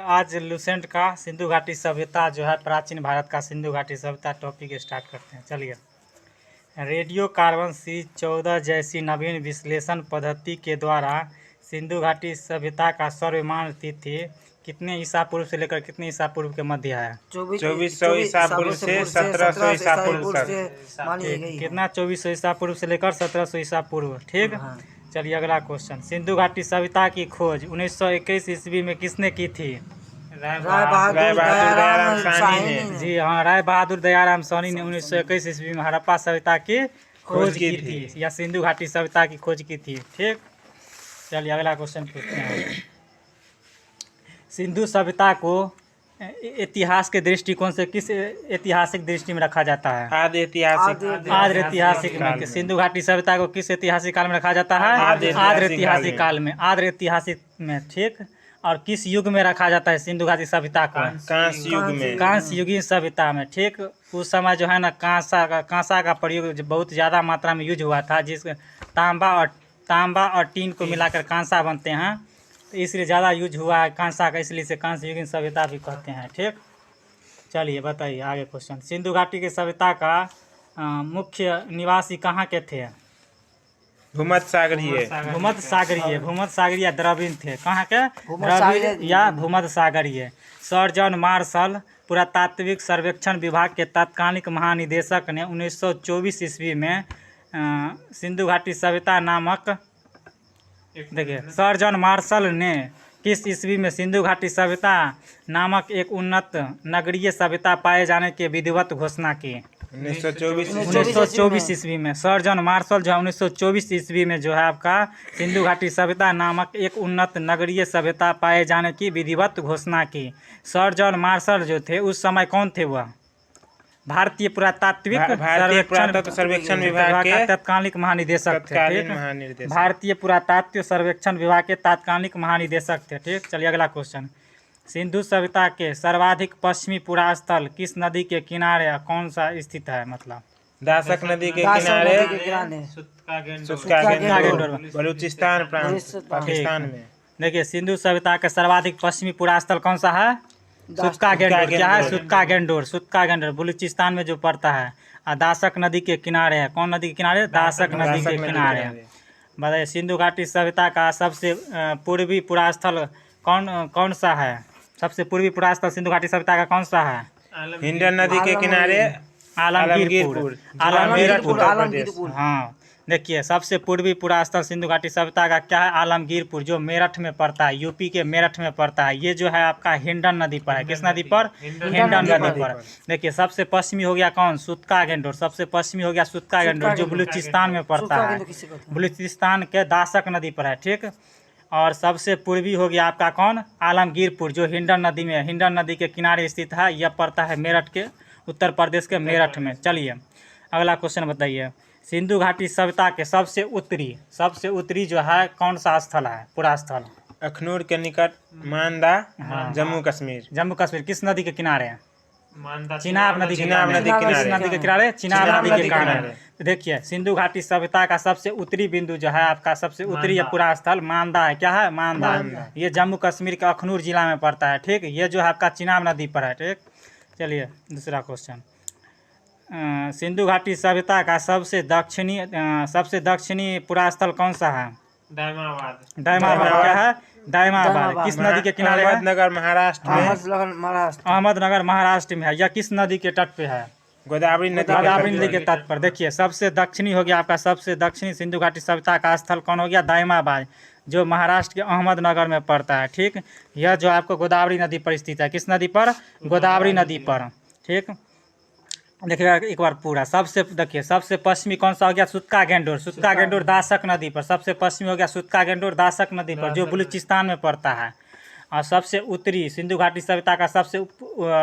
आज लुसेंट का सिंधु घाटी सभ्यता जो है प्राचीन भारत का सिंधु घाटी सभ्यता टॉपिक स्टार्ट करते हैं। चलिए, रेडियो कार्बन C14 जैसी नवीन विश्लेषण पद्धति के द्वारा सिंधु घाटी सभ्यता का सर्वमान्य तिथि कितने ईसा पूर्व से लेकर कितने ईसा पूर्व के मध्य है? 2400 ईसा पूर्व से 1700 ईसा पूर्व तक कितना? 2400 ईसा पूर्व से लेकर 1700 ईसा पूर्व। ठीक। चलिए अगला क्वेश्चन, सिंधु घाटी सभ्यता की खोज 1921 ईस्वी में किसने की थी? राय बहादुर दयाराम साहनी ने। जी हाँ, राय बहादुर दयाराम साहनी ने 1921 ईस्वी में हड़प्पा सभ्यता की खोज की थी या सिंधु घाटी सभ्यता की खोज की थी। ठीक। चलिए अगला क्वेश्चन पूछते हैं, सिंधु सभ्यता को इतिहास के दृष्टिकोण से किस ऐतिहासिक दृष्टि में रखा जाता है? आदि ऐतिहासिक में। सिंधु घाटी सभ्यता को किस ऐतिहासिक काल में रखा जाता है? आद्य ऐतिहासिक काल में। आद्य ऐतिहासिक में। ठीक। और किस युग में रखा जाता है सिंधु घाटी सभ्यता को? कांस्य युग में। कांस्य युगीन सभ्यता में। ठीक। उस समय जो है ना कांसा का प्रयोग बहुत ज़्यादा मात्रा में यूज हुआ था, जिस तांबा और टीन को मिलाकर कांसा बनते हैं, तो इसलिए ज़्यादा यूज हुआ है कांसा का, इसलिए से कांस्य युगीन सभ्यता भी कहते हैं। ठीक। चलिए बताइए आगे क्वेश्चन, सिंधु घाटी की सभ्यता का मुख्य निवासी कहाँ के थे? भूमध्यसागरीय या द्रविड़ थे। कहाँ के? द्रविड़ या भूमध्यसागरीय। सर जॉन मार्शल पुरातात्विक सर्वेक्षण विभाग के तत्कालिक महानिदेशक ने 1924 ईस्वी में सिंधु घाटी सभ्यता नामक, देखिए, सर जॉन मार्शल ने किस ईस्वी में सिंधु घाटी सभ्यता नामक एक उन्नत नगरीय सभ्यता पाए जाने की विधिवत घोषणा की? 1924 ईस्वी में सर जॉन मार्शल जो है 1924 ईस्वी में जो है आपका सिंधु घाटी सभ्यता नामक एक उन्नत नगरीय सभ्यता पाए जाने की विधिवत घोषणा की। सर जॉन मार्शल जो थे उस समय कौन थे? वह भारतीय पुरातात्विक सर्वेक्षण विभाग के तत्कालिक महानिदेशक थे। भारतीय पुरातात्विक सर्वेक्षण विभाग के तात्कालिक महानिदेशक थे। ठीक। चलिए अगला क्वेश्चन, सिंधु सभ्यता के सर्वाधिक पश्चिमी पुरास्थल किस नदी के किनारे कौन सा स्थित है? मतलब दासक नदी के किनारे बलूचिस्तान प्रांत पाकिस्तान में। देखिए, सिंधु सभ्यता का सर्वाधिक पश्चिमी पुरास्थल कौन सा है? सुत्का गेंडोर। क्या है? सुत्का गेंडोर बलूचिस्तान में जो पड़ता है। और दासक नदी के किनारे है। कौन नदी के किनारे? दासक नदी के किनारे है। बताइए, सिंधु घाटी सभ्यता का सबसे पूर्वी पुरास्थल कौन सा है? सबसे पूर्वी पुरास्थल सिंधु घाटी सभ्यता का कौन सा है? हिंडन नदी के किनारे आलमगीरपुर। हाँ, देखिए, सबसे पूर्वी पुरास्थल सिंधु घाटी सभ्यता का क्या है? आलमगीरपुर, जो मेरठ में पड़ता है, यूपी के मेरठ में पड़ता है। ये जो है आपका हिंडन नदी पर है। किस नदी पर? हिंडन नदी पर। देखिए, सबसे पश्चिमी हो गया कौन? सुत्का गेंडोर। सबसे पश्चिमी हो गया सुत्का गेंडोर, जो बलूचिस्तान में पड़ता है। बलूचिस्तान के दासक नदी पर है। ठीक। और सबसे पूर्वी हो गया आपका कौन? आलमगीरपुर, जो हिंडन नदी में, हिंडन नदी के किनारे स्थित है। यह पड़ता है मेरठ के, उत्तर प्रदेश के मेरठ में। चलिए अगला क्वेश्चन बताइए, सिंधु घाटी सभ्यता के सबसे उत्तरी जो है कौन सा स्थल है? पुरास्थल अखनूर के निकट मांदा। जम्मू कश्मीर। किस नदी के किनारे है? चिनाब नदी के किनारे। देखिए, सिंधु घाटी सभ्यता का सबसे उत्तरी बिंदु जो है आपका, सबसे उत्तरी पुरास्थल मांदा है। क्या है? मांदा। ये जम्मू कश्मीर के अखनूर जिला में पड़ता है। ठीक। ये जो है आपका चिनाब नदी पर है। ठीक। चलिए दूसरा क्वेश्चन, सिंधु घाटी सभ्यता का सबसे दक्षिणी पुरास्थल कौन सा है? दायमाबाद। क्या है? दायमाबाद। किस नदी के किनारे है? अहमदनगर महाराष्ट्र में है। यह किस नदी के तट पे है? गोदावरी नदी के तट पर। देखिए, सबसे दक्षिणी हो गया आपका, सबसे दक्षिणी सिंधु घाटी सभ्यता का स्थल कौन हो गया? दायमाबाद, जो महाराष्ट्र के अहमदनगर में पड़ता है। ठीक। यह जो आपको गोदावरी नदी पर स्थित है। किस नदी पर? गोदावरी नदी पर। ठीक। देखिएगा एक बार पूरा, सबसे पश्चिमी कौन सा हो गया? सुत्का गेंडोर दासक नदी पर। सबसे पश्चिमी हो गया सुत्का गेंडोर दासक नदी पर, जो बलूचिस्तान में पड़ता है। और सबसे उत्तरी सिंधु घाटी सभ्यता का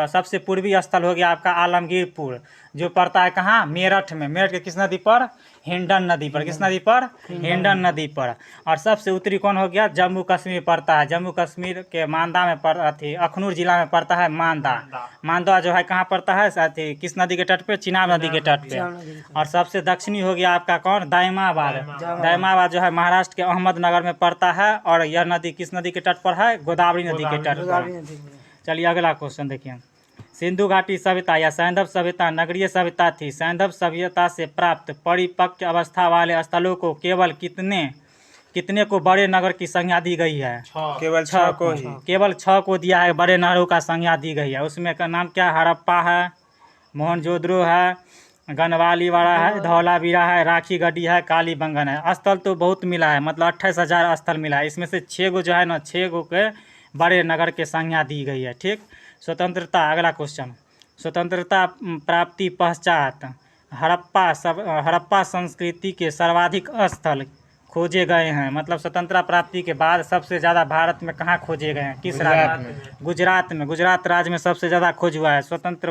सबसे पूर्वी स्थल हो गया आपका आलमगीरपुर, जो पड़ता है कहाँ, मेरठ में। मेरठ के किस नदी पर, हिंडन नदी पर। किस नदी पर, हिंडन नदी पर। और सबसे उत्तरी कौन हो गया, जम्मू कश्मीर पड़ता है। जम्मू कश्मीर के मांदा में थी, अखनूर जिला में पड़ता है मांदा। मांदा जो है कहाँ पड़ता है, साथ ही किस नदी के तट पे, चिनाब नदी के तट पे। और सबसे दक्षिणी हो गया आपका कौन, दाइमाबाद। दाइमाबाद जो है महाराष्ट्र के अहमदनगर में पड़ता है। और यह नदी किस नदी के तट पर है, गोदावरी नदी के तट पर। चलिए अगला क्वेश्चन देखिए। सिंधु घाटी सभ्यता या सैंधव सभ्यता नगरीय सभ्यता थी। सैंधव सभ्यता से प्राप्त परिपक्व अवस्था वाले स्थलों को केवल कितने को बड़े नगर की संज्ञा दी गई है, केवल 6 को ही, केवल 6 को दिया है, बड़े नगरों का संज्ञा दी गई है। उसमें का नाम क्या, हड़प्पा है, मोहनजोदड़ो है, गनवालीवाड़ा है, धौलावीरा है, राखी गढ़ी है, कालीबंगन है। स्थल तो बहुत मिला है, मतलब 28,000 स्थल मिला है। इसमें से 6 गो जो है ना, 6 गो के बड़े नगर के संज्ञा दी गई है। ठीक। स्वतंत्रता, अगला क्वेश्चन। स्वतंत्रता प्राप्ति पश्चात हड़प्पा संस्कृति के सर्वाधिक स्थल खोजे गए हैं। मतलब स्वतंत्रता प्राप्ति के बाद सबसे ज़्यादा भारत में कहाँ खोजे गए हैं, किस राज्य में, गुजरात में। गुजरात राज्य में सबसे ज़्यादा खोज हुआ है स्वतंत्र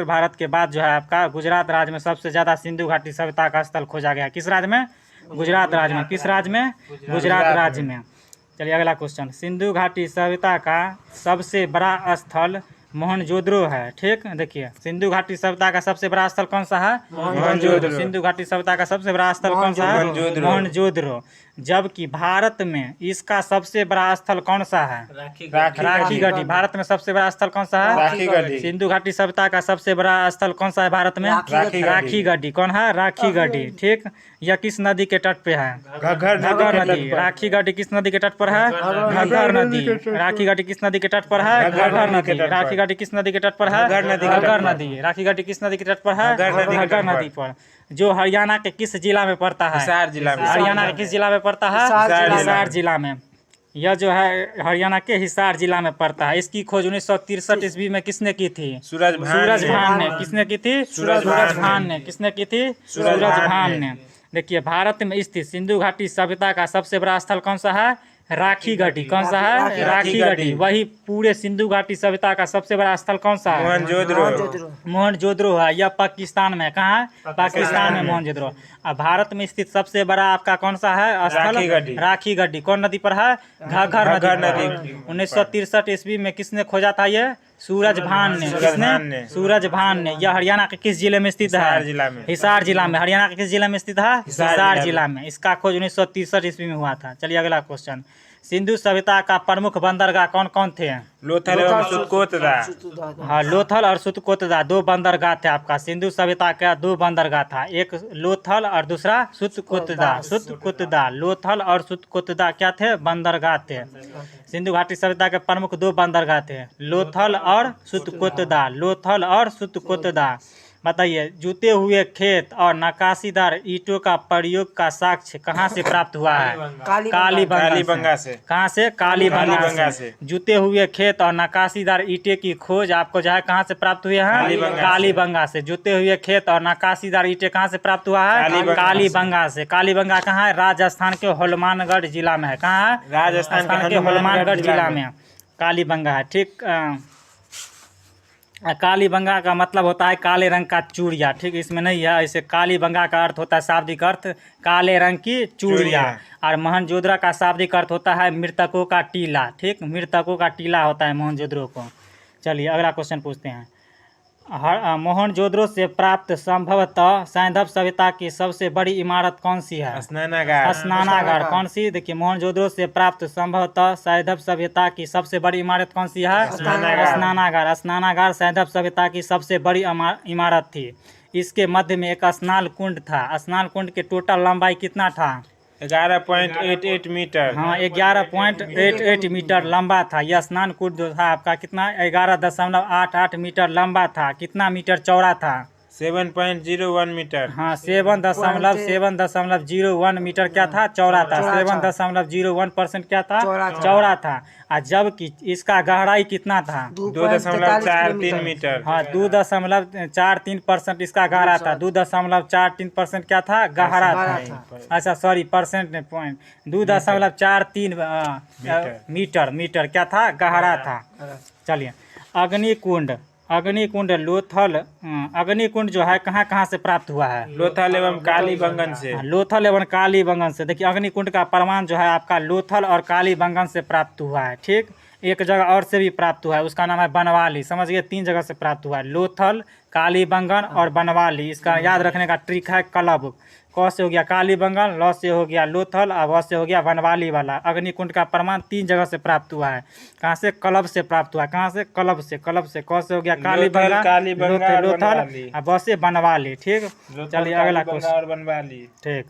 भारत के बाद जो है आपका गुजरात राज्य में सबसे ज़्यादा सिंधु घाटी सभ्यता का स्थल खोजा गया। किस राज्य में, गुजरात राज्य में। किस राज्य में, गुजरात राज्य में। चलिए अगला क्वेश्चन। सिंधु घाटी सभ्यता का सबसे बड़ा स्थल मोहनजोदड़ो है। ठीक, देखिए सिंधु घाटी सभ्यता का सबसे बड़ा स्थल कौन सा है, मोहनजोदड़ो। सिंधु घाटी सभ्यता का सबसे बड़ा स्थल कौन सा है, मोहनजोदड़ो। जबकि भारत में इसका सबसे बड़ा स्थल कौन सा है, राखी गढ़ी। भारत में सबसे बड़ा स्थल कौन सा है, राखी गढ़ी। सिंधु घाटी सभ्यता का सबसे बड़ा स्थल कौन सा है भारत में, राखी गढ़ी। कौन है, राखी गढ़ी। ठीक, यह किस नदी के तट पे है, घग्गर नदी। राखी गढ़ी किस नदी के तट पर है, घग्गर नदी। राखी गढ़ी किस नदी के तट पर है, घग्गर नदी। राखी गढ़ी किस नदी के तट पर है, घग्गर नदी। राखी गढ़ी किस नदी के तट पर है, घग्गर नदी पर। जो हरियाणा के किस जिला में पड़ता है, हिसार जिला में। हरियाणा के किस जिला में पड़ता है, हिसार जिला में। यह जो है हरियाणा के हिसार जिला में पड़ता है। इसकी खोज 1963 ईस्वी में किसने की थी, सूरज भान ने। किसने की थी, सूरज भान ने। किसने की थी, सूरज भान ने। देखिए भारत में स्थित सिंधु घाटी सभ्यता का सबसे बड़ा स्थल कौन सा है, राखी गढ़ी। कौन सा है, राखी गढ़ी। वही पूरे सिंधु घाटी सभ्यता का सबसे बड़ा स्थल कौन सा है, मोहनजोदड़ो है। यह पाकिस्तान में, कहाँ है, पाकिस्तान में मोहनजोदड़ो। अब भारत में स्थित सबसे बड़ा आपका कौन सा है स्थल, राखी गढ़ी। कौन नदी पर है, घग्गर नदी। 1963 ईस्वी में किसने खोजा था, ये सूरज भान ने। किसने, सूरज भान ने। यह हरियाणा के किस जिले में स्थित है, हिसार जिला में। हरियाणा के किस जिले में स्थित है, हिसार जिला में। इसका खोज 1963 ईस्वी में हुआ था। चलिए अगला क्वेश्चन। सिंधु सभ्यता का प्रमुख बंदरगाह कौन कौन थे, लोथल और सुतकोतदा। हाँ, लोथल और सुतकोतदा 2 बंदरगाह थे आपका। सिंधु सभ्यता का 2 बंदरगाह था, एक लोथल और दूसरा सुतकोतदा। लोथल और सुतकोतदा क्या थे, बंदरगाह थे। सिंधु घाटी सभ्यता के प्रमुख 2 बंदरगाह थे, लोथल और सुतकोतदा। बताइए, जुते हुए खेत और नक्काशीदार ईंटों का प्रयोग का साक्ष्य कहाँ से प्राप्त हुआ है, कालीबंगा से। कहाँ से, कालीबंगा से। जुते हुए खेत और नक्काशीदार ईंटे की खोज आपको जो है कहाँ से प्राप्त हुए हैं, कालीबंगा से। जुते हुए खेत और नक्काशीदार ईंटे कहाँ से प्राप्त हुआ है, कालीबंगा से। कालीबंगा कहाँ है, राजस्थान के हनुमानगढ़ जिला में है। कहाँ है, राजस्थान के हनुमानगढ़ जिला में कालीबंगा है। ठीक, कालीबंगा का मतलब होता है काले रंग का चूड़िया। ठीक, इसमें नहीं है। ऐसे कालीबंगा का अर्थ होता है, शाब्दिक अर्थ काले रंग की चूड़िया। और मोहनजोदड़ो का शाब्दिक अर्थ होता है मृतकों का टीला। ठीक, मृतकों का टीला होता है मोहनजोदड़ो को। चलिए अगला क्वेश्चन पूछते हैं। मोहनजोदड़ो से प्राप्त संभवतः सैंधव सभ्यता की सबसे बड़ी इमारत कौन सी है, स्नानागार। कौन सी, देखिए मोहनजोदड़ो से प्राप्त संभवतः सैंधव सभ्यता की सबसे बड़ी इमारत कौन सी है, स्नानागार। स्नानागार सैंधव सभ्यता की सबसे बड़ी इमारत थी। इसके मध्य में एक स्नान कुंड था। स्नान कुंड के टोटल लंबाई कितना था, 11.88 मीटर। हाँ, 11.88 मीटर लंबा था। यह स्नान कुंड जो था आपका कितना, 11.88 मीटर लंबा था। कितना मीटर चौड़ा था, 7.01 मीटर। हाँ, 7.01 मीटर क्या था, चौड़ा था। 7.01% क्या था, चौड़ा था। और जबकि इसका गहराई कितना था, 2.43 मीटर। हाँ, 2.43% इसका गहरा था। 2.43% क्या था, गहरा था। अच्छा सॉरी, परसेंट ने पॉइंट, 2.43 मीटर क्या था, गहरा था। चलिए, अग्निकुंड अग्निकुंड लोथल अग्निकुंड जो है कहाँ कहाँ से प्राप्त हुआ है? लोथल एवं कालीबंगन से। लोथल एवं कालीबंगन से। देखिए अग्निकुंड का प्रमाण जो है आपका लोथल और कालीबंगन से प्राप्त हुआ है। ठीक, एक जगह और से भी प्राप्त हुआ है, उसका नाम है बनवाली। समझ गए, 3 जगह से प्राप्त हुआ है, लोथल, कालीबंगन और बनवाली। इसका याद रखने का ट्रिक है कलब। क से हो गया कालीबंगन, ल से हो गया लोथल और व से हो गया बनवाली वाला। अग्निकुंड का प्रमाण 3 जगह से प्राप्त हुआ है। कहाँ से? कलब से प्राप्त हुआ है। कहाँ से? कलब से। कलब से क से हो गया कालीबंगन, लोथल और व से बनवाली। ठीक, चलिए अगला क्वेश्चन। बनवाली। ठीक,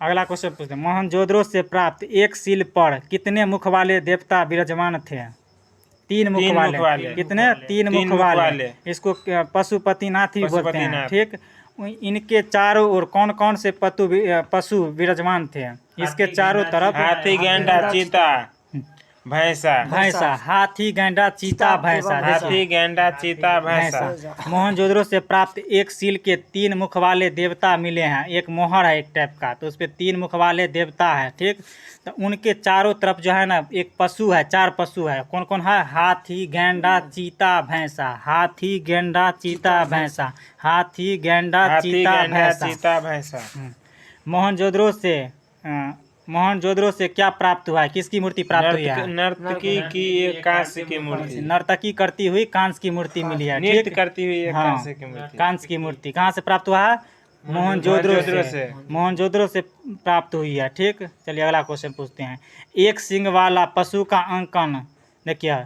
अगला क्वेश्चन पूछते हैं। मोहनजोदड़ो से प्राप्त एक शिल पर कितने मुख वाले देवता विराजमान थे? 3 मुख वाले। कितने? 3 मुख वाले। इसको पशुपतिनाथ ही बोलते हैं। ठीक, इनके चारों ओर कौन कौन से पशु विराजमान थे? इसके चारों तरफ हाथी, गैंडा, चीता, भैंसा। हाथी, गैंडा, चीता, भैंसा। हाथी, गैंडा, चीता, भैंसा। मोहनजोदड़ो से प्राप्त एक सील के 3 मुख वाले देवता मिले हैं। एक मोहर है एक टाइप का, तो उस पर 3 मुख वाले देवता है। ठीक, तो उनके चारों तरफ जो है ना एक पशु है, 4 पशु है। कौन कौन है? हाथी, गैंडा, चीता, भैंसा। हाथी, गैंडा, चीता, भैंसा। हाथी, गैंडा, चीता, भैंसा। मोहनजोदड़ो से क्या प्राप्त हुआ है? किसकी मूर्ति प्राप्त हुई है? नर्तकी की एक कांस्य की मूर्ति। नर्तकी करती हुई कांस्य की मूर्ति मिली है। नृत्य ठीक, करती हुई एक हाँ, कांस्य की मूर्ति। कांस्य की मूर्ति कहाँ से प्राप्त हुआ है? मोहनजोदड़ो से प्राप्त हुई है। ठीक, चलिए अगला क्वेश्चन पूछते हैं। एक सींग वाला पशु का अंकन, देखिए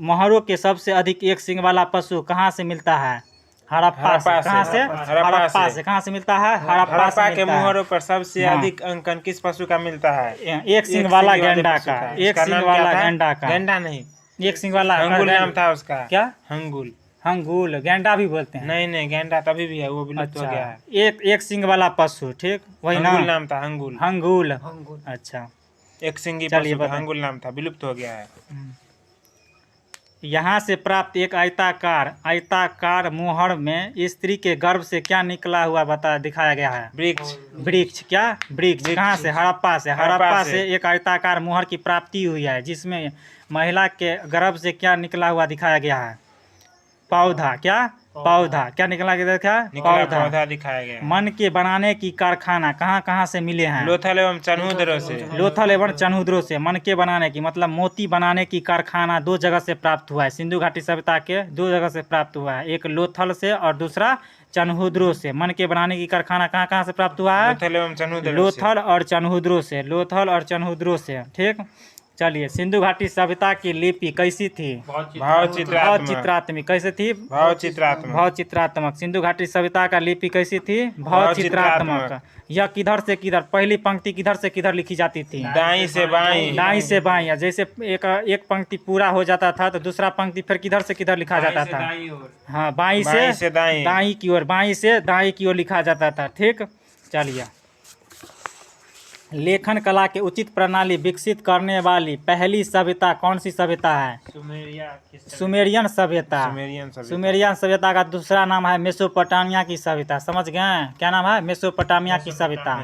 मोहरों के सबसे अधिक एक सींग वाला पशु कहाँ से मिलता है? हड़प्पा से। कहाँ से? हड़प्पा से। कहाँ से मिलता है? हड़प्पा के मोहरों पर सबसे अधिक अंकन किस पशु का मिलता है? एक सींग वाला गैंडा का। एक सींग वाला गैंडा का। गैंडा नहीं, एक सींग वाला हंगुल नाम था उसका। क्या? हंगुल। हंगुल, गैंडा भी बोलते हैं। नहीं, गैंडा तभी भी है, वो विलुप्त हो गया है। एक सींग वाला पशु। ठीक, वही नाम था हंगुल। हंगुल। अच्छा, एक सिंगी पशु का हंगुल नाम था, विलुप्त हो गया है। यहाँ से प्राप्त एक आयताकार मोहर में स्त्री के गर्भ से क्या निकला हुआ दिखाया गया है? वृक्ष। क्या? वृक्ष। कहाँ से? हड़प्पा से। हड़प्पा से एक आयताकार मोहर की प्राप्ति हुई है, जिसमें महिला के गर्भ से क्या निकला हुआ दिखाया गया है? पौधा। क्या? पौधा। क्या निकला देखा? पौधा दिखाया गया। मन के बनाने की कारखाना कहाँ कहाँ से मिले हैं? लोथल एवं चनहुद्रो से। लोथल एवं चनहुद्रो से मन के बनाने की मतलब मोती बनाने की कारखाना 2 जगह से प्राप्त हुआ है। सिंधु घाटी सभ्यता के 2 जगह से प्राप्त हुआ है, एक लोथल से और दूसरा चनहुद्रो से। मन के बनाने की कारखाना कहाँ कहाँ से प्राप्त हुआ है? लोथल एवं चनहुद्रो। लोथल और चनहुद्रो से। लोथल और चनहुद्रो से। ठीक, चलिए सिंधु घाटी सभ्यता की लिपि कैसी थी? भावचित्रात्मक। कैसे थी? भावचित्रात्मक। सिंधु घाटी सभ्यता का लिपि कैसी थी? भावचित्रात्मक। यह किधर से किधर, पहली पंक्ति किधर से किधर लिखी जाती थी? दाईं से बाईं। दाईं से बाईं। जैसे एक पंक्ति पूरा हो जाता था तो दूसरा पंक्ति फिर किधर से किधर लिखा जाता था? हाँ, बाईं से दाईं की ओर। बाईं से दाईं की ओर लिखा जाता था। ठीक, चलिए लेखन कला के उचित प्रणाली विकसित करने वाली पहली सभ्यता कौन सी सभ्यता है? सुमेरियन सभ्यता। सुमेरियन सभ्यता का दूसरा नाम है मेसोपोटामिया की सभ्यता। समझ गए? क्या नाम है? मेसोपोटामिया की सभ्यता।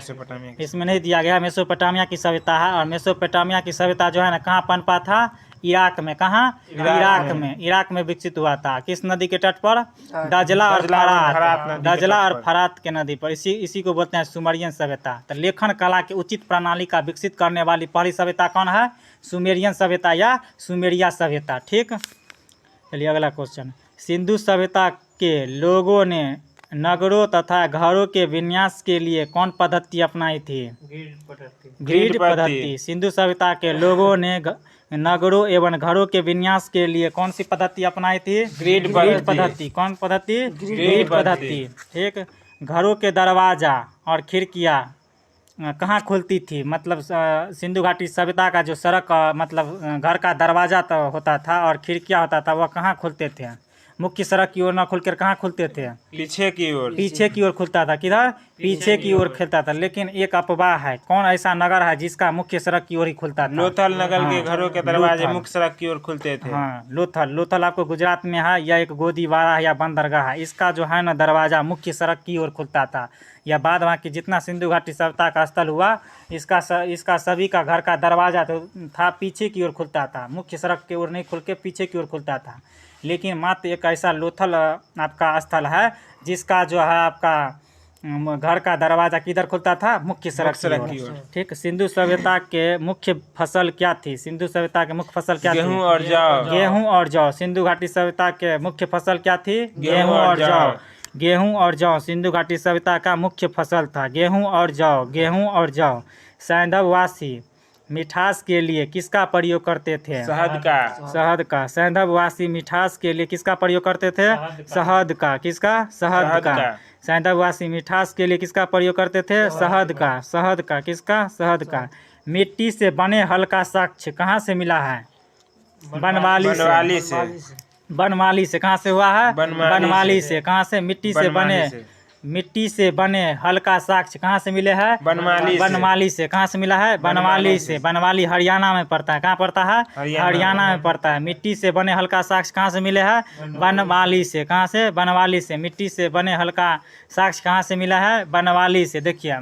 इसमें नहीं दिया गया, मेसोपोटामिया की सभ्यता है। और मेसोपोटामिया की सभ्यता जो है ना कहाँ पनपा था? इराक में। कहाँ? इराक में विकसित हुआ था। किस नदी के तट पर? दजला और फरात। दजला और फरात के नदी पर। इसी को बोलते हैं सुमेरियन सभ्यता। तो लेखन कला के उचित प्रणाली का विकसित करने वाली पहली सभ्यता कौन है? सुमेरियन सभ्यता या सुमेरिया सभ्यता। ठीक, चलिए अगला क्वेश्चन। सिंधु सभ्यता के लोगों ने नगरों तथा घरों के विन्यास के लिए कौन पद्धति अपनाई थी? ग्रिड पद्धति। सिंधु सभ्यता के लोगों ने नगरों एवं घरों के विन्यास के लिए कौन सी पद्धति अपनाई थी? ग्रिड पद्धति। कौन पद्धति? ग्रिड पद्धति। ठीक, घरों के दरवाजा और खिड़कियाँ कहाँ खुलती थी? मतलब सिंधु घाटी सभ्यता का जो सड़क मतलब घर का दरवाजा तो होता था और खिड़कियाँ होता था, वह कहाँ खुलते थे? मुख्य सड़क की ओर न खुलकर कहाँ खुलते थे? पीछे की ओर। पीछे की ओर खुलता था। किधर? पीछे की ओर खुलता था। लेकिन एक अफवाह है, कौन ऐसा नगर है जिसका मुख्य सड़क की ओर ही खुलता था? लोथल नगर के घरों के दरवाजे लोथल। मुख्य सड़क की ओर खुलते थे। हाँ, लोथल। लोथल आपको गुजरात में है। यह एक गोदीवारा है या बंदरगाह है। इसका जो है ना दरवाजा मुख्य सड़क की ओर खुलता था। या बाद बाकी जितना सिंधु घाटी सभ्यता का स्थल हुआ, इसका सभी का घर का दरवाजा तो था पीछे की ओर खुलता था, मुख्य सड़क की ओर नहीं खुल के पीछे की ओर खुलता था। लेकिन मात्र एक ऐसा लोथल आपका स्थल है जिसका जो है आपका घर का दरवाजा किधर खुलता था? मुख्य सड़क की ओर। ठीक। सिंधु सभ्यता के मुख्य फसल क्या थी? सिंधु सभ्यता के मुख्य फसल क्या थी? गेहूं और जौ। गेहूं और जौ। सिंधु घाटी सभ्यता के मुख्य फसल क्या थी? गेहूं और जौ। गेहूं और जौ सिंधु घाटी सभ्यता का मुख्य फसल था। गेहूं और जौ। गेहूं और जौ। सैंधववासी मिठास के लिए किसका प्रयोग करते थे? शहद का। शहद का। सैंधववासी मिठास के लिए किसका प्रयोग करते थे? शहद का। किसका? शहद का। सैंधववासी मिठास के लिए किसका प्रयोग करते थे? शहद का। शहद का। किसका? शहद का। मिट्टी से बने हल का साक्ष्य कहाँ से मिला है? बनमाली से। बनमाली से। कहाँ से हुआ है? बनमाली से। कहाँ से? मिट्टी से बने हल का साक्ष्य कहाँ से मिले हैं? बनमाली से। कहाँ से मिला है? बनमाली से। बनमाली हरियाणा में पड़ता है। कहाँ पड़ता है? हरियाणा में पड़ता है। मिट्टी से बने हल का साक्ष्य कहाँ से मिले हैं? बनमाली से। कहाँ से? बनमाली से। मिट्टी से बने हल का साक्ष्य कहाँ से मिला है? बनमाली से। देखिए,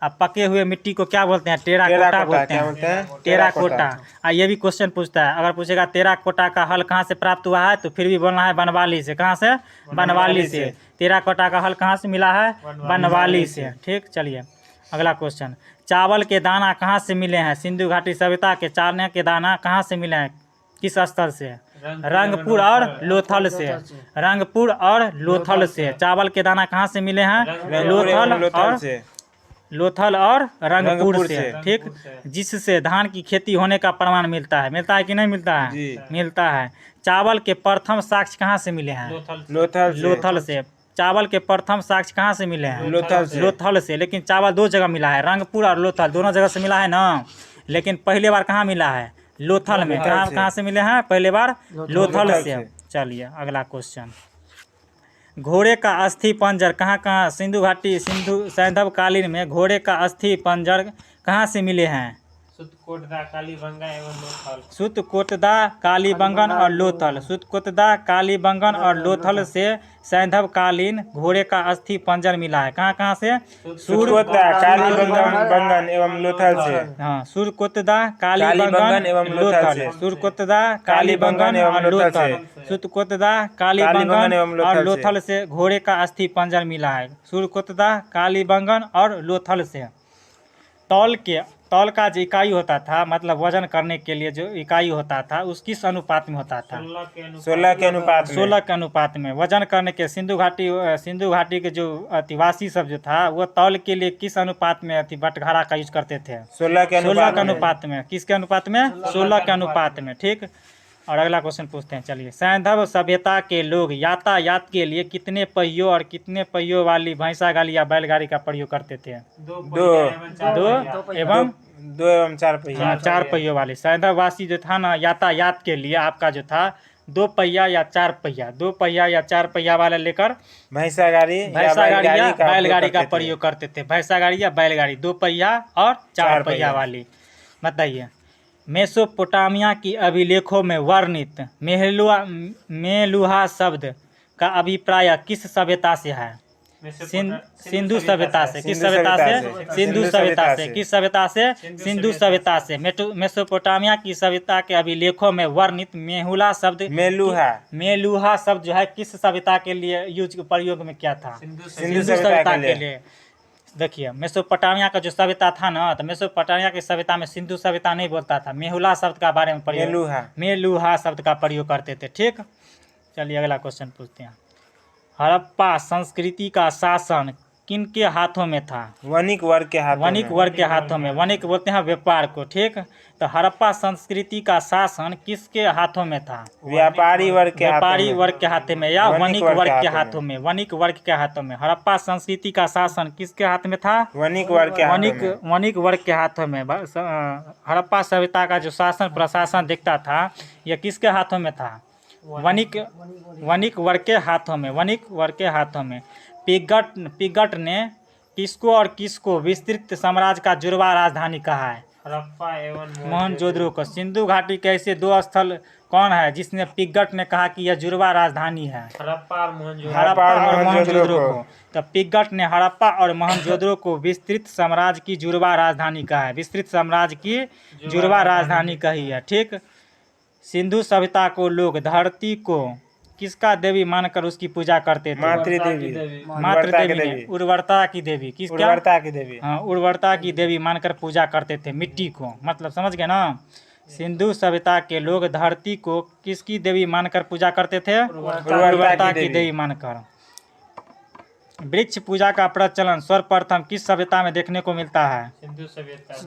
अब पके हुए मिट्टी को क्या बोलते हैं? टेराकोटा बोलते हैं। टेराकोटा। ये भी क्वेश्चन पूछता है। अगर पूछेगा टेराकोटा का हल कहाँ से प्राप्त हुआ है, तो फिर भी बोलना है बनवाली से। कहाँ से? बनवाली से। टेराकोटा का हल कहाँ से मिला है? बनवाली से। ठीक। चलिए अगला क्वेश्चन। चावल के दाना कहाँ से मिले हैं? सिंधु घाटी सभ्यता के चावल के दाना कहाँ से मिले हैं? किस स्थल से? रंगपुर और लोथल से। रंगपुर और लोथल से चावल के दाना कहाँ से मिले हैं? लोथल और रंगपुर से। ठीक। जिससे धान की खेती होने का प्रमाण मिलता है। मिलता है कि नहीं मिलता है? मिलता है। चावल के प्रथम साक्ष्य कहाँ से मिले हैं? लोथल से। चावल के प्रथम साक्ष्य कहाँ से मिले हैं? लोथल से। लेकिन चावल दो जगह मिला है, रंगपुर और लोथल दोनों जगह से मिला है ना। लेकिन पहले बार कहाँ मिला है? लोथल में। कहाँ से मिले हैं? पहले बार लोथल से। चलिए अगला क्वेश्चन। घोड़े का अस्थि पंजर कहाँ सिंधु घाटी सैंधव कालीन में घोड़े का अस्थि पंजर कहाँ से मिले हैं? सुतकोटदा, कालीबंगन और लोथल। सुतकोटदा, कालीबंगन और लोथल से सैंधव कालीन घोड़े का अस्थि पंजर मिला है। कहाँ से? सुरकोटदा, कालीबंगन एवं लोथल से। हाँ, सुरकोटदा, कालीबंगन एवं लोथल। सुरकोटदा, कालीबंगन और लोथल। सुरकोटदा, कालीबंगन और लोथल से घोड़े का अस्थि पंजर मिला है। सुरकोटदा, कालीबंगन और लोथल से। तौल का जो इकाई होता था, मतलब वजन करने के लिए जो इकाई होता था, उस किस अनुपात में होता था? 16 के अनुपात में। वजन करने के सिंधु घाटी के जो आदिवासी सब जो था, वो तौल के लिए किस अनुपात में बटघारा का यूज करते थे? 16 के अनुपात में। किसके अनुपात में? 16 के अनुपात में। ठीक। और अगला क्वेश्चन पूछते हैं। चलिए, सैंधव सभ्यता के लोग यातायात के लिए कितने पहियों और कितने पहियों वाली भैंसा गाड़ी या बैलगाड़ी का प्रयोग करते थे? 2 एवं 4 पहिया। 4 पहियों वाली। सैंधववासी जो था ना, यातायात के लिए आपका जो था 2 पहिया या 4 पहिया, 2 पहिया या 4 पहिया वाला लेकर भैंसा गाड़ी या बैलगाड़ी का प्रयोग करते थे। भैंसा गाड़ी या बैलगाड़ी 2 पहिया और 4 पहिया वाली। बताइए, मेसोपोटामिया की अभिलेखों में वर्णित मेलुहा शब्द का अभिप्राय किस सभ्यता से है? सिंधु सभ्यता से। किस सभ्यता से? सिंधु सभ्यता से। किस सभ्यता से? सिंधु सभ्यता से। मेसोपोटामिया की सभ्यता के अभिलेखों में वर्णित मेलुहा शब्द जो है किस सभ्यता के लिए प्रयोग में क्या था? सिंधु सभ्यता के लिए। देखिए, मेसोपोटामिया का जो सभ्यता था ना, तो मेसोपोटामिया की सभ्यता में सिंधु सभ्यता नहीं बोलता था, मेहुला शब्द का बारे में मेलुहा शब्द का प्रयोग करते थे। ठीक। चलिए अगला क्वेश्चन पूछते हैं। हड़प्पा संस्कृति का शासन किनके हाथों में था? वणिक वर्ग के हाथों में। वणिक बोलते हैं व्यापार को। ठीक। तो हड़प्पा संस्कृति का शासन किसके हाथों में था? व्यापारी वर्ग के हाथों में या वणिक वर्ग के हाथों में? वणिक वर्ग के हाथों में। हड़प्पा संस्कृति का शासन किसके हाथ में था? वणिक वर्ग के हाथों में। हड़प्पा सभ्यता का जो शासन प्रशासन दिखता था, यह किसके हाथों में था? वणिक वर्ग के हाथों में। पिगट ने किसको और किसको विस्तृत साम्राज्य का जुड़वा राजधानी कहा है? हड़प्पा एवं मोहनजोदड़ो को। सिंधु घाटी के ऐसे दो स्थल कौन है जिसने पिग्गट ने कहा कि यह जुड़वा राजधानी है? हड़प्पा और मोहनजोदड़ो। हड़प्पा और मोहनजोदड़ो को। तो पिग्गट ने हड़प्पा और मोहनजोदड़ो को विस्तृत साम्राज्य की जुड़वा राजधानी कहा है। विस्तृत साम्राज्य की जुड़वा राजधानी कही है। ठीक। सिंधु सभ्यता को लोग धरती को किसका देवी मानकर उसकी पूजा करते थे? मातृदेवी। मातृदेवी ने उर्वरता की देवी। किसका? उर्वरता की देवी। हाँ, उर्वरता की देवी मानकर पूजा करते थे, मिट्टी को। मतलब समझ गए ना? सिंधु सभ्यता के लोग धरती को किसकी देवी मानकर पूजा करते थे? उर्वरता की देवी मानकर। वृक्ष पूजा का प्रचलन सर्वप्रथम किस सभ्यता में देखने को मिलता है?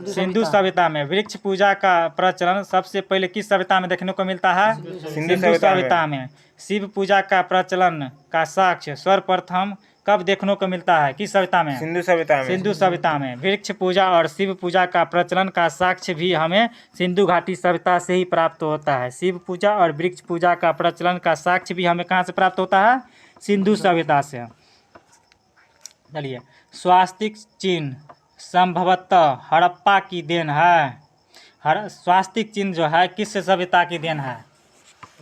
सिंधु सभ्यता में। वृक्ष पूजा का प्रचलन सबसे पहले किस सभ्यता में देखने को मिलता है? सिंधु सभ्यता में। शिव पूजा का प्रचलन का साक्ष्य सर्वप्रथम कब देखने को मिलता है? किस सभ्यता में? सिंधु सभ्यता में। सिंधु सभ्यता में। वृक्ष पूजा और शिव पूजा का प्रचलन का साक्ष्य भी हमें सिंधु घाटी सभ्यता से ही प्राप्त होता है। शिव पूजा और वृक्ष पूजा का प्रचलन का साक्ष्य भी हमें कहाँ से प्राप्त होता है? सिंधु सभ्यता से। चलिए, स्वास्तिक चिन्ह संभवतः हड़प्पा की देन है। स्वास्तिक चिन्ह जो है किस सभ्यता की देन है?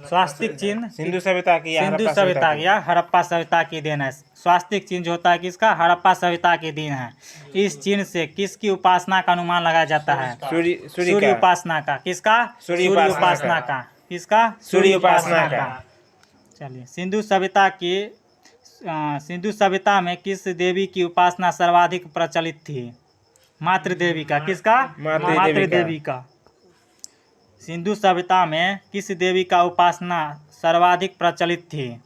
स्वास्तिक चिन्ह सिंधु सभ्यता की या सिंधु सभ्यता या हड़प्पा सभ्यता की देन है। स्वास्तिक चिन्ह जो होता है किसका? हड़प्पा सभ्यता की देन है। इस चिन्ह से किसकी उपासना का अनुमान लगाया जाता है? सूर्य उपासना का। किसका? सूर्य उपासना का। किसका? सूर्य उपासना का। चलिए, सिंधु सभ्यता में किस देवी की उपासना सर्वाधिक प्रचलित थी? मातृदेवी का। किसका? मातृदेवी का। सिंधु सभ्यता में किस देवी का उपासना सर्वाधिक प्रचलित थी?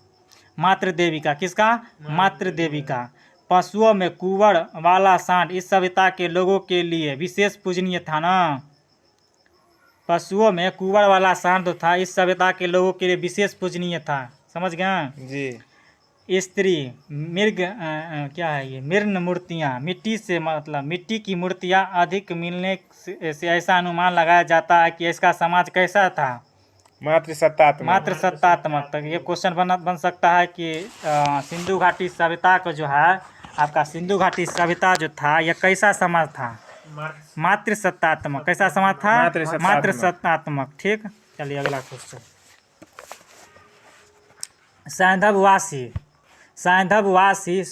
मातृदेवी का। किसका? मातृदेवी का। पशुओं में कुंवर वाला सांड इस सभ्यता के लोगों के लिए विशेष पूजनीय था ना? पशुओं में कुंवर वाला सांड था इस सभ्यता के लोगों के लिए विशेष पूजनीय था। समझ गए जी। स्त्री मृग क्या है ये? मृण मूर्तियाँ मिट्टी से, मतलब मिट्टी की मूर्तियाँ अधिक मिलने से ऐसा अनुमान लगाया जाता है कि इसका समाज कैसा था? मातृसत्तात्मक। तक ये क्वेश्चन बन सकता है कि सिंधु घाटी सभ्यता को जो है आपका सिंधु घाटी सभ्यता जो था यह कैसा समाज था? मातृसत्तात्मक। कैसा समाज था? मातृसत्तात्मक। ठीक। चलिए अगला क्वेश्चन। सैंधववासी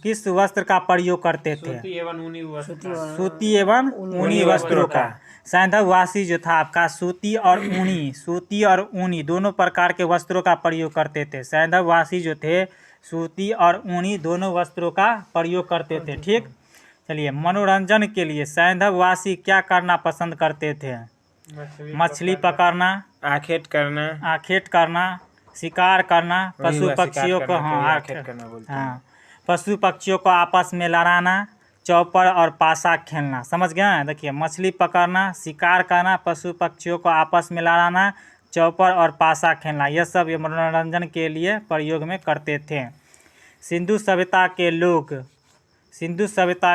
किस वस्त्र का प्रयोग करते थे? सूती एवं ऊनी वस्त्रों का। सैंधववासी जो था आपका सूती और ऊनी दोनों प्रकार के वस्त्रों का प्रयोग करते थे। सैंधववासी जो थे सूती और ऊनी दोनों वस्त्रों का प्रयोग करते थे। ठीक। चलिए, मनोरंजन के लिए सैंधववासी क्या करना पसंद करते थे? मछली पकड़ना, आखेट करना, शिकार करना, पशु पक्षियों को पशु पक्षियों को आपस में लड़ाना, चौपड़ और पासा खेलना। समझ गए? देखिए, मछली पकड़ना, शिकार करना, पशु पक्षियों को आपस में लड़ाना, चौपड़ और पासा खेलना, यह सब ये मनोरंजन के लिए प्रयोग में करते थे। सिंधु सभ्यता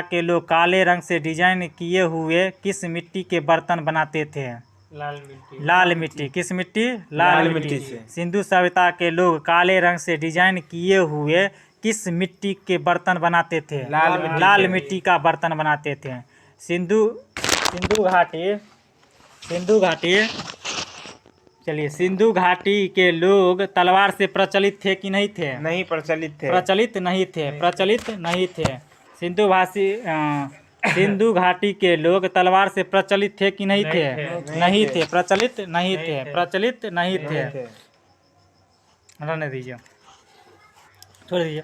के लोग काले रंग से डिजाइन किए हुए किस मिट्टी के बर्तन बनाते थे? लाल मिट्टी। किस मिट्टी? लाल मिट्टी से। सिंधु सभ्यता के लोग काले रंग से डिजाइन किए हुए किस मिट्टी के बर्तन बनाते थे? लाल मिट्टी का बर्तन बनाते थे। सिंधु घाटी के लोग तलवार से प्रचलित थे कि नहीं थे? नहीं, प्रचलित नहीं थे। सिंधु घाटी के लोग तलवार से प्रचलित थे कि नहीं थे? नहीं थे। प्रचलित नहीं थे। रहने दीजिए, छोड़ दीजिए।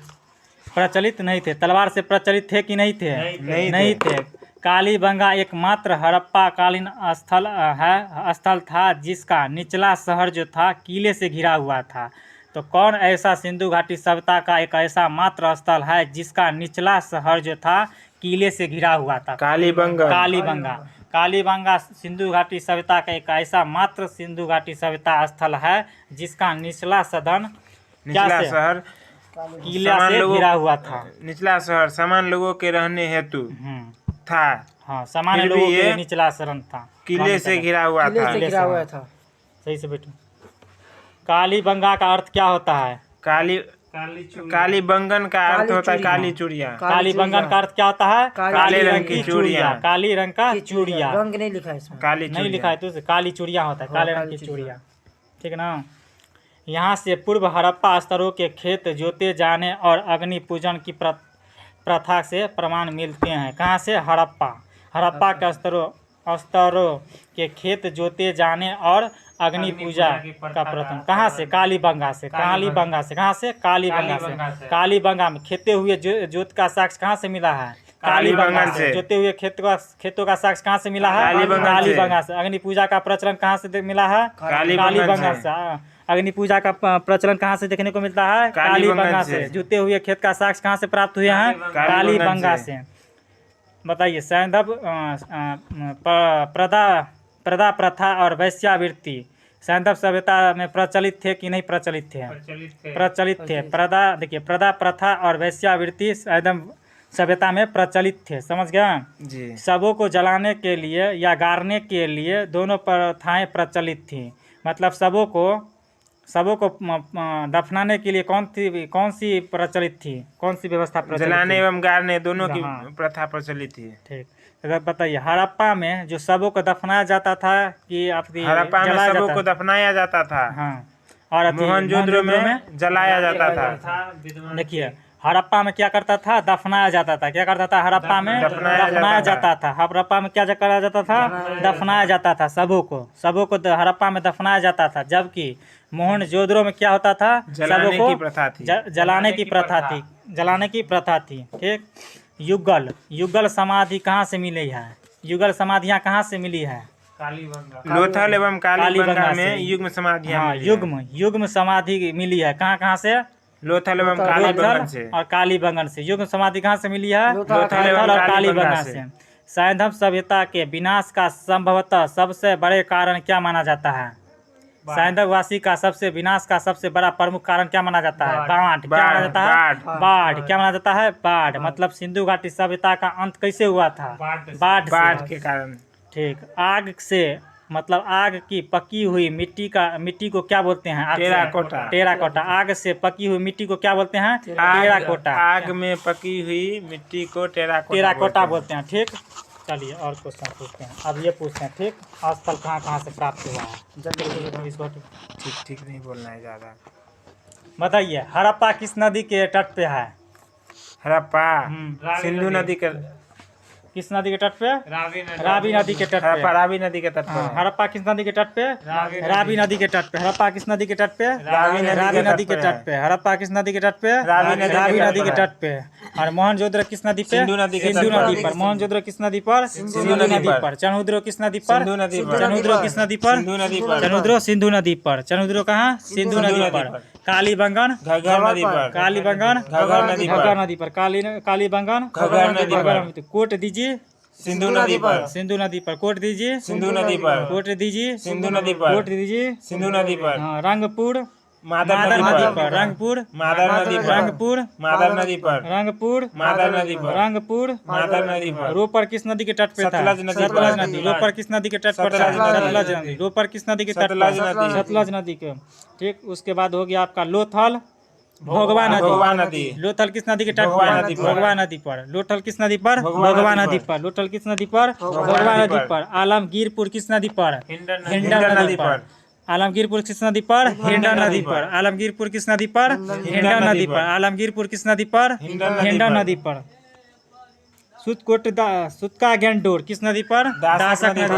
प्रचलित नहीं थे। तलवार से प्रचलित थे कि नहीं थे? नहीं थे। कालीबंगा एकमात्र हड़प्पा कालीन स्थल था जिसका निचला शहर जो था किले से घिरा हुआ था। तो कौन ऐसा सिंधु घाटी सभ्यता का एक ऐसा मात्र स्थल है जिसका निचला शहर जो था किले से घिरा हुआ था? कालीबंगा सिंधु घाटी सभ्यता का एक ऐसा मात्र सिंधु घाटी सभ्यता स्थल है जिसका निचला शहर किले से घिरा हुआ था। निचला शहर सामान्य लोगों के रहने हेतु था। हाँ, सामान्य लोगों के निचला शरण था, किले से घिरा हुआ था। सही से बैठो। कालीबंगा का अर्थ क्या होता है? काली बंगन का अर्थ होता है काली चूड़िया। काली बंगन का अर्थ क्या होता है? काले रंग की चूड़ियाँ। काली रंग का चूड़िया। रंग नहीं लिखा है इसमें। काली नहीं लिखा है तो काली चूड़िया होता है, काले रंग की चूड़िया। ठीक है ना। यहाँ से पूर्व हड़प्पा स्तरों के खेत जोते जाने और अग्नि पूजन की प्रथा से प्रमाण मिलते हैं। कहाँ से? हड़प्पा के स्तरों के खेत जोते जाने और अग्नि पूजा का प्रथम। कहाँ से? कालीबंगा से। कहाँ से? कालीबंगा में खेते हुए जोत का साक्ष्य कहाँ से मिला है? कालीबंगा से। जोते हुए खेतों का साक्ष्य कहाँ से मिला है? कालीबंगा से। अग्नि पूजा का प्रचलन कहाँ से मिला है? कालीबंगा से। अग्नि पूजा का प्रचलन कहाँ से देखने को मिलता है? कालीबंगा से। जुते हुए खेत का साक्ष्य कहाँ से प्राप्त हुए हैं? कालीबंगा से। बताइए, सैंधव प्रदा प्रथा और वैश्यावृत्ति सैंधव सभ्यता में प्रचलित थे कि नहीं प्रचलित थे? प्रचलित थे। प्रदा प्रथा और वैश्यावृत्ति सैंधव सभ्यता में प्रचलित थे। समझ गया जी। शवों को जलाने के लिए या गाड़ने के लिए दोनों प्रथाएं प्रचलित थी। मतलब शवों को दफनाने के लिए कौन सी प्रचलित थी? कौन सी व्यवस्था प्रचलित? जलाने एवं गाड़ने दोनों की प्रथा प्रचलित थी। ठीक। तो बताइए, हड़प्पा में जो शवों को दफनाया जाता था कि हड़प्पा में शवों को दफनाया जाता था। हाँ। और मोहनजोदड़ो में जलाया जाता था। देखिए, हड़प्पा में क्या करता था? दफनाया जाता था। क्या करता था? हड़प्पा में दफनाया जाता था। हड़प्पा में क्या करा जाता था? दफनाया जाता था। शवों को हड़प्पा में दफनाया जाता था। जबकि मोहनजोदड़ो में क्या होता था? जलाने की प्रथा थी। जलाने की प्रथा थी। ठीक। युगल समाधि कहाँ से मिली है? युगल समाधियाँ कहाँ से मिली है? लोथल एवं कालीबंगा में युग्म समाधियाँ। हाँ, युग्म समाधि मिली है। कहाँ से? लोथल एवं कालीबंगन से। और कालीबंगन से। युग्म समाधि कहाँ से मिली है? लोथल और कालीबंगन से। सैंधव सभ्यता के विनाश का संभवतः सबसे बड़े कारण क्या माना जाता है? सैंधव वासी का विनाश का सबसे बड़ा प्रमुख कारण क्या माना जाता है? बाढ़। क्या माना जाता है? बाढ़। क्या माना जाता है? बाढ़। मतलब सिंधु घाटी सभ्यता का अंत कैसे हुआ था? बाढ़ के कारण। ठीक। आग से मतलब आग की पकी हुई मिट्टी को क्या बोलते हैं? टेराकोटा। आग से पकी हुई मिट्टी को क्या बोलते हैं? टेराकोटा। आग में पकी हुई मिट्टी को टेराकोटा बोलते हैं। ठीक। चलिए और क्वेश्चन पूछते हैं। अब ये पूछते हैं, ठीक, स्थल कहाँ से प्राप्त हुआ है? इसको ठीक नहीं बोलना है ज़्यादा। बताइए, हड़प्पा किस नदी के तट पे है? हड़प्पा सिंधु नदी के। किस नदी के तट पे? रावी नदी के तट पे। रावी नदी के तट पे। हड़प्पा किस नदी के तट पे? रावी नदी के तट पे। हड़प्पा किस नदी के तट पे? रावी नदी के तट पे। हड़प्पा किस नदी के तट पे? रावी नदी के तट पे। और मोहनजोदड़ो किस नदी पे? सिंधु नदी पर। मोहनजोदड़ो किस नदी पर? सिंधु नदी पर। चनहुद्रो किस नदी पर? चनहुद्रो किस नदी पर? चनहुद्रो सिंधु नदी पर। चनहुद्रो कहाँ? सिंधु नदी पर। कालीबंगन घग्गर नदी पर। कालीबंगन घग्गर नदी पर। कालीबंगन घग्गर नदी पर। कोट दीजिए सिंधु नदी पर। सिंधु नदी पर। कोट दीजिए सिंधु नदी पर। कोट दीजिए सिंधु नदी पर। कोट दीजिए सिंधु नदी पर। हाँ। रंगपुर मादर नदी पर। रंगपुर मादर नदी पर। रंगपुर मादर नदी पर। रंगपुर मादर नदी पर। रंगपुर मादर नदी पर। रोपर किस नदी के तट पे था? सतलज नदी। रोपर किस नदी के तट पर था? सतलज नदी। रोपर किस नदी के तट पर? सतलज नदी के। ठीक। उसके बाद हो गया आपका लोथल भोगवा नदी। लोथल किस नदी के तट पर? भोगवा नदी पर। लोथल किस नदी पर? भोगवा नदी पर। लोथल किस नदी पर? भोगवा नदी पर। आलमगीरपुर किस नदी पर? हिंडन नदी पर। आलमगीरपुर किस नदी पर? हिंडन नदी पर। आलमगीरपुर किस नदी पर? हिंडन नदी पर। आलमगीरपुर किस नदी पर? हिंडन नदी पर। सुतका गेंडोर किस नदी पर? दासक नदी पर।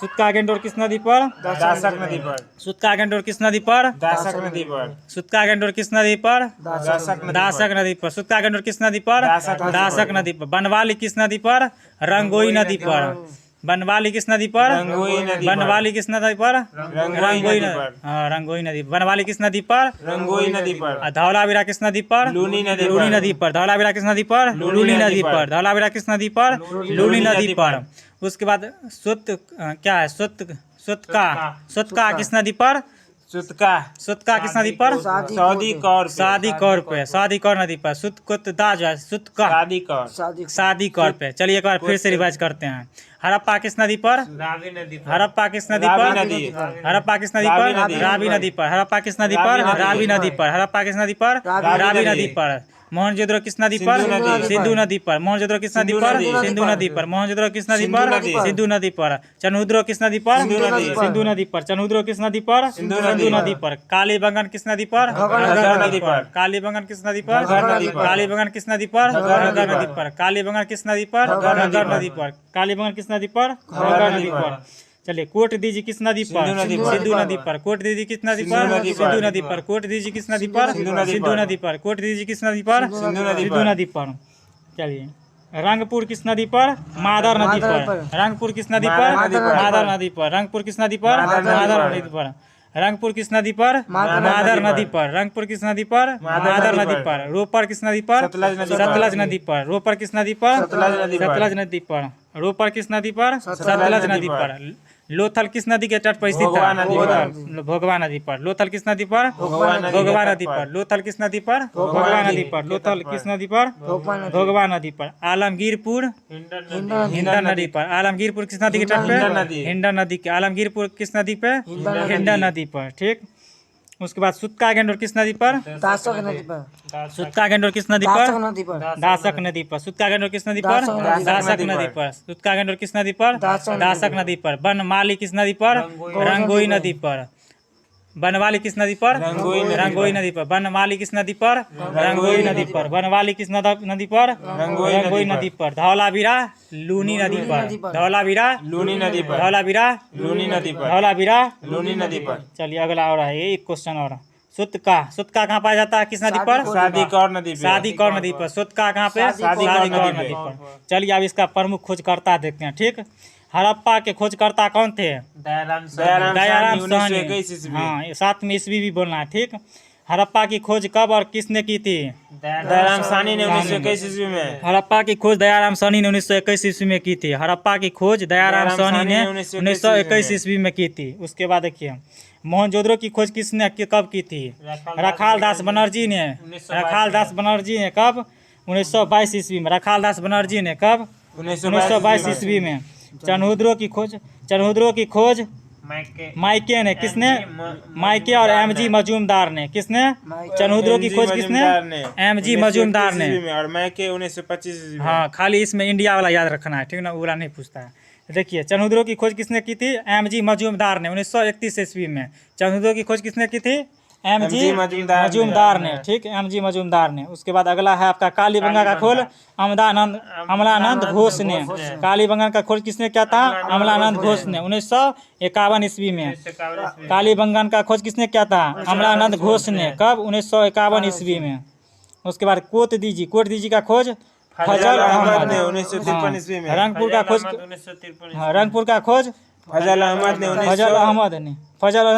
सुतका गेंडोर किस नदी पर? दासक नदी पर। सुतका गेंडोर किस नदी पर? दासक नदी पर। सुतका गेंडोर किस नदी पर? दासक नदी पर। सुतका गेंडोर किस नदी पर? दासक नदी पर। बनवाली किस नदी पर? रंगोई नदी पर। बनवाली किस नदी पर? बनवाली किस नदी पर? रंगोई नदी। बनवाली किस नदी पर? रंगोई नदी पर। धौलावीरा किस नदी पर? लूनी नदी पर। धौलावीरा किस नदी पर? लूनी नदी पर। धौलावीरा किस नदी पर? लूनी नदी पर। उसके बाद क्या है? सुतका किस नदी पर? सुतका सुतका किस नदी पर? सऊदी कौर पे शादी कौर पे, शादी कौर नदी पर। सुतकुतदा जो है सुतका शादी कौर शादी कौर पे। चलिए एक बार फिर से रिवाइज करते हैं। हड़प्पा किस नदी पर? रावी नदी पर हड़प्पा किस नदी रावी पर? नदी हड़प्पा किस नदी पर? रावी नदी पर। हड़प्पा किस नदी पर? रावी नदी पर। हड़प्पा किस नदी पर? रावी नदी पर। मोहनजोदड़ो किस नदी पर? सिंधु नदी पर। मोहनजोदड़ो किस नदी पर? सिंधु नदी पर। मोहनजोदड़ो किस नदी पर? सिंधु नदी पर। चनहुद्रो किस नदी पर? सिंधु नदी पर। चनहुद्रो किस नदी पर? सिंधु नदी पर। कालीबंगन किस नदी पर? घग्गर नदी पर कालीबंगन किस नदी पर? घग्गर नदी पर कालीबंगन किस नदी पर? घग्गर नदी पर। कालीबंगन किस नदी पर? घग्गर नदी पर। कालीबंगन किस नदी पर? घग्गर नदी पर। चलिए कोट दीजिए किस नदी पर? सिंधु नदी पर। कोट दीजिए किस नदी पर? सिंधु नदी पर। कोट दीजिए किस नदी पर? सिंधु नदी पर। कोट दीजिए किस नदी पर? सिंधु नदी पर। चलिए रंगपुर किस नदी पर? मादर नदी पर। रंगपुर किस नदी पर? मादर नदी पर। रंगपुर किस नदी पर? मादर नदी पर। रंगपुर किस नदी पर? मादर नदी पर। रंगपुर किस नदी पर? मादर नदी पर। रोपर किस नदी पर? सतलज नदी पर। रोपर किस नदी पर? सतलज नदी पर। रोपर किस नदी पर? सतलज नदी पर। लोथल किस नदी के तट पर स्थित है? भोगवा नदी पर। लोथल किस नदी पर? भोगवा नदी पर। लोथल किस नदी पर? भोगवा नदी पर। लोथल किस नदी पर? भोगवा नदी पर। आलमगीरपुर हिंडन नदी पर। आलमगीरपुर किस नदी के तट पे? हिंडन नदी के। आलमगीरपुर किस नदी पे? हिंडन नदी पर। ठीक। उसके बाद सुतका गेंडोर किस नदी पर? दासक नदी पर। सुतका गेंडोर किस नदी पर? दासक नदी पर। दासक नदी पर। सुतका गेंडोर किस नदी पर? दासक नदी पर। सुतका गेंडोर किस नदी पर? दासक नदी पर। बनमाली किस नदी पर? रंगोई नदी पर। बनवाली किस नदी पर? रंगोई नदी पर। बनमाली किस नदी पर? रंगोई नदी पर। बनवाली किस नदी पर? रंगोई नदी पर। धौलावीरा लूनी नदी पर। धौलावीरा लूनी नदी पर धौलावीरा लूनी नदी पर धौलावीरा लूनी नदी पर चलिए अगला और है एक क्वेश्चन और। सुतका सुतका कहाँ पाया जाता है? किस नदी पर? शादी कौर नदी पे शादी कौर नदी पर। सुतका कहाँ पे? शादी कौर नदी पर। चलिए अब इसका प्रमुख खोजकर्ता देखते हैं। ठीक। हड़प्पा के खोजकर्ता कौन थे? दयाराम साहनी। 1921 ईस्वी हाँ 7 में ईस्वी भी बोलना है। ठीक। हड़प्पा की खोज कब और किसने की थी? दयाराम साहनी ने 1921 ईस्वी में हड़प्पा की खोज दयाराम साहनी ने 1921 ईस्वी में की थी। हड़प्पा की खोज दयाराम साहनी ने 1921 ईस्वी में की थी। उसके बाद देखिए मोहनजोदड़ो की खोज किसने कब की थी? रखाल दास बनर्जी ने। रखाल दास बनर्जी ने कब? 1922 ईस्वी में। रखाल दास बनर्जी ने कब? 1922 ईस्वी में। चनहुद्रो की खोज माइके ने। किसने? माइके और एमजी मजूमदार ने। किसने? चनहुद्रो की खोज किसने? एमजी मजूमदार ने। और माइके 1925 ईस्वी में। हाँ खाली इसमें इंडिया वाला याद रखना है। ठीक ना, पूरा नहीं पूछता है। देखिए चनहुद्रो की खोज किसने की थी? एमजी मजूमदार ने 1931 ईस्वी में। चनहुद्रो की खोज किसने की थी? एमजी मजूमदार ने। ठीक एमजी मजूमदार ने। उसके बाद अगला है आपका कालीबंगा का खोज अमलानंद घोष ने। कालीबंगा का खोज किसने किया था? अमलानंद घोष ने 1951 ईस्वी में। कालीबंगन का खोज किसने किया था? अमलानंद घोष ने। कब? 1951 ईस्वी में। उसके बाद कोट दीजी का खोज फजल अहमद ने 1953 ईस्वी में। रंगपुर का खोज रंगपुर का खोज फजल अहमद ने फजल अहमद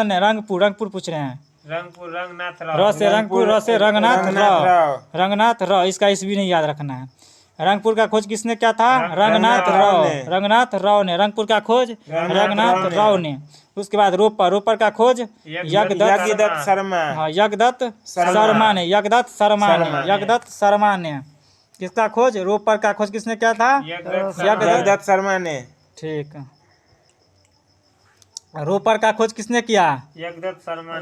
ने। रंगपुर पूछ रहे हैं। रंगपुर रंगनाथ र से रंगपुर, र से रंगनाथ राव। इसका ईस्वी नहीं याद रखना है। रंगपुर का खोज किसने किया था? रंगनाथ राव ने। रंगपुर का खोज रंगनाथ राव ने। उसके बाद रोपर का खोज यज्ञदत्त शर्मा। हाँ यज्ञदत्त शर्मा ने। किसका खोज? रोपर का खोज किसने किया था? यज्ञदत्त शर्मा ने। ठीक। रोपर का खोज किसने किया? यज्ञदत्त शर्मा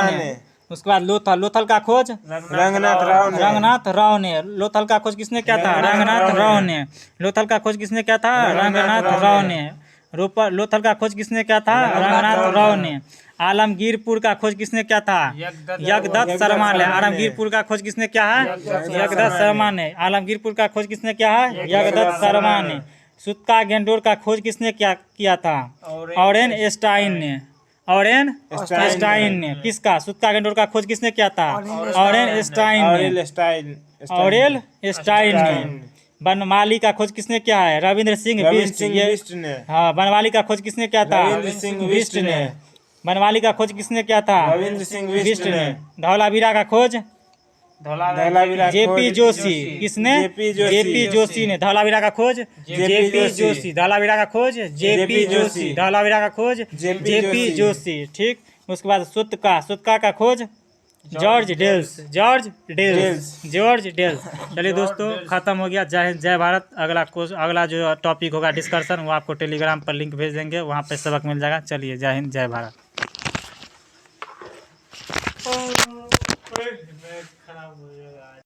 ने। उसके बाद लोथल का खोज रंगनाथ राव ने। लोथल का खोज किसने किया था? रंगनाथ राव ने। लोथल का खोज किसने किया था? रंगनाथ राव ने। लोथल का खोज किसने किया था? रंगनाथ राव ने। आलमगीरपुर का खोज किसने किया था? यज्ञदत्त शर्मा ने। आलमगीरपुर का खोज किसने किया है? यज्ञदत्त शर्मा ने। आलमगीरपुर का खोज किसने किया है? यज्ञदत्त शर्मा ने। सुतका गेंडोर का खोज किसने किया था? ऑरेन स्टाइन ने। किसका? सुतका गेंडोर का खोज किसने किया था? ऑरेन स्टाइन ने। बनमाली का खोज किसने किया है? रविंद्र सिंह बिष्ट ने। हाँ बनमाली का खोज किसने किया था? बिष्ट ने। बनमाली का खोज किसने किया था? रविंद्र सिंह बिष्ट ने। धौलावीरा का खोज जेपी जोशी। किसने? जेपी जोशी ने। धौलावीरा का खोज जेपी जोशी। धौलावीरा का खोज जेपी जोशी। धौलावीरा का खोज जेपी जोशी। ठीक। उसके बाद सुतका का खोज जॉर्ज डेल्स। चलिए दोस्तों, खत्म हो गया। जय हिंद, जय भारत। अगला जो टॉपिक होगा डिस्कशन, वो आपको टेलीग्राम पर लिंक भेज देंगे, वहाँ पे सबक मिल जाएगा। चलिए, जय हिंद, जय भारत।